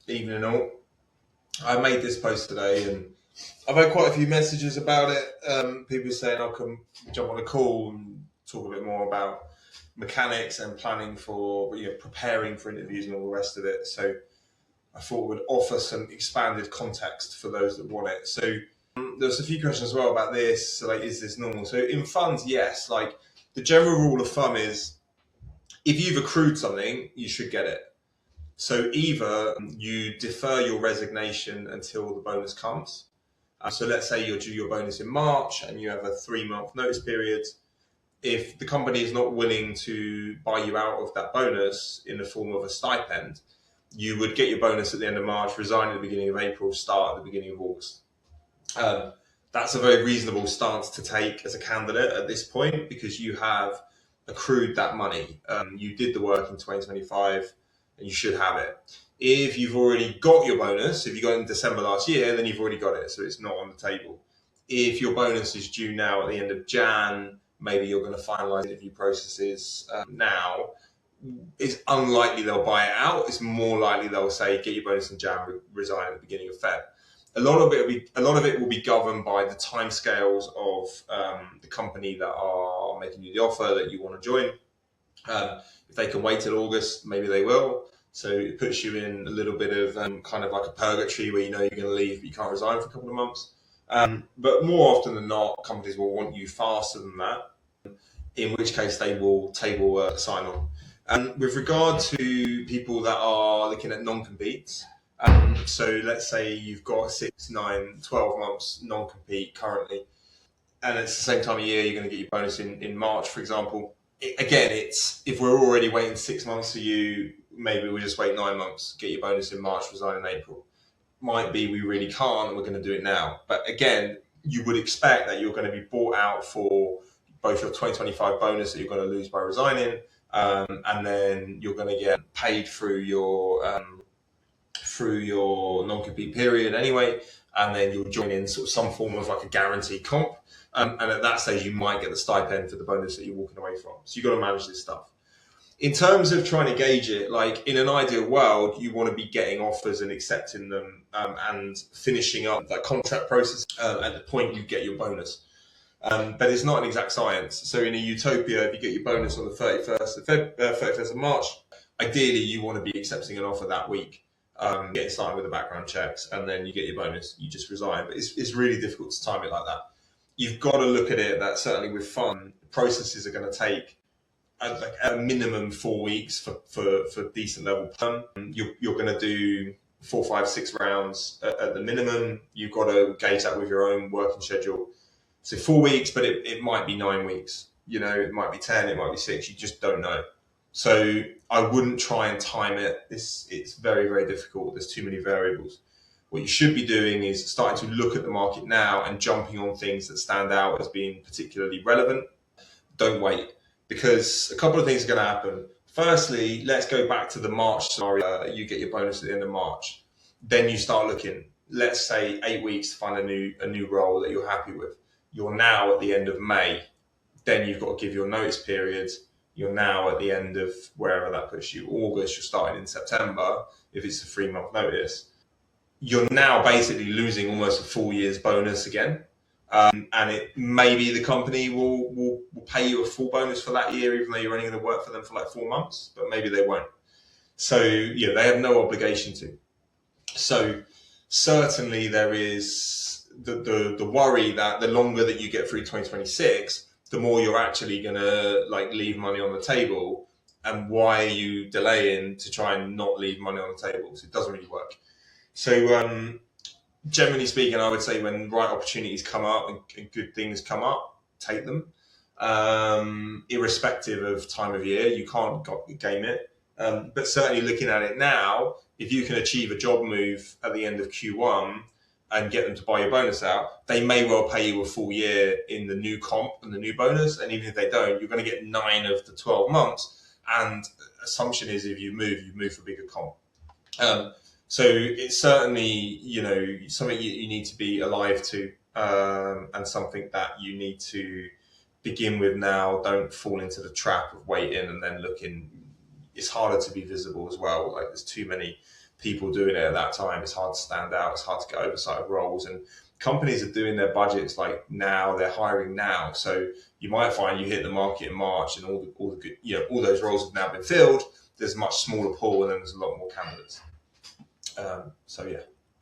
Evening all. I made this post today and I've had quite a few messages about it. People saying I can jump on a call and talk a bit more about mechanics and planning for, preparing for interviews and all the rest of it. So I thought would offer some expanded context for those that want it. So there's a few questions as well about this. So, like, is this normal? So in funds, yes. Like the general rule of thumb is if you've accrued something, you should get it. So either you defer your resignation until the bonus comes. So let's say you're due your bonus in March and you have a 3-month notice period. If the company is not willing to buy you out of that bonus in the form of a stipend, you would get your bonus at the end of March, resign at the beginning of April, start at the beginning of August. That's a very reasonable stance to take as a candidate at this point because you have accrued that money. You did the work in 2025 and you should have it. If you've already got your bonus, if you got it in December last year, then you've already got it, so it's not on the table. If your bonus is due now at the end of Jan, maybe you're going to finalise interview processes now. It's unlikely they'll buy it out. It's more likely they'll say, get your bonus in Jan, resign at the beginning of Feb. A lot of it will be governed by the timescales of the company that are making you the offer that you want to join. If they can wait till August, maybe they will. So it puts you in a little bit of kind of like a purgatory where you know you're going to leave, but you can't resign for a couple of months. But more often than not, companies will want you faster than that, in which case they will table a sign-on. With regard to people that are looking at non-competes, so let's say you've got 6, 9, 12 months non-compete currently, and it's the same time of year, you're going to get your bonus in March, for example. It's if we're already waiting 6 months for you, maybe we'll just wait 9 months, get your bonus in March, resign in April. Might be we really can't and we're going to do it now. But again, you would expect that you're going to be bought out for both your 2025 bonus that you're going to lose by resigning, and then you're going to get paid through your non-compete period anyway, and then you'll join in sort of some form of like a guaranteed comp. And at that stage, you might get the stipend for the bonus that you're walking away from. So you've got to manage this stuff. In terms of trying to gauge it, like in an ideal world, you want to be getting offers and accepting them and finishing up that contract process at the point you get your bonus. But it's not an exact science. So in a utopia, if you get your bonus on the 31st of March, ideally you want to be accepting an offer that week, getting started with the background checks, and then you get your bonus, you just resign. But it's really difficult to time it like that. You've got to look at it that certainly with fund, processes are going to take a minimum 4 weeks for decent level perm. You're going to do 4, 5, 6 rounds at the minimum. You've got to gauge that with your own working schedule. So 4 weeks, but it might be 9 weeks. It might be 10, it might be 6. You just don't know. So I wouldn't try and time it. It's very, very difficult. There's too many variables. What you should be doing is starting to look at the market now and jumping on things that stand out as being particularly relevant. Don't wait, because a couple of things are going to happen. Firstly, let's go back to the March scenario. You get your bonus at the end of March. Then you start looking, let's say 8 weeks to find a new role that you're happy with. You're now at the end of May. Then you've got to give your notice period. You're now at the end of wherever that puts you. August, you're starting in September if it's a 3-month notice. You're now basically losing almost a full year's bonus again. And it maybe the company will pay you a full bonus for that year, even though you're only going to work for them for like 4 months, but maybe they won't. So they have no obligation to. So certainly there is the worry that the longer that you get through 2026, the more you're actually going to leave money on the table. And why are you delaying to try and not leave money on the table? So it doesn't really work. So generally speaking, I would say when right opportunities come up and good things come up, take them. Irrespective of time of year, you can't game it. But certainly looking at it now, if you can achieve a job move at the end of Q1 and get them to buy your bonus out, they may well pay you a full year in the new comp and the new bonus. And even if they don't, you're going to get 9 of the 12 months. And assumption is if you move for bigger comp. So it's certainly, something you need to be alive to, and something that you need to begin with now. Don't fall into the trap of waiting and then looking. It's harder to be visible as well. There's too many people doing it at that time. It's hard to stand out. It's hard to get oversight of roles, and companies are doing their budgets like now. They're hiring now, so you might find you hit the market in March, and all the good, all those roles have now been filled. There's a much smaller pool, and then there's a lot more candidates. So yeah.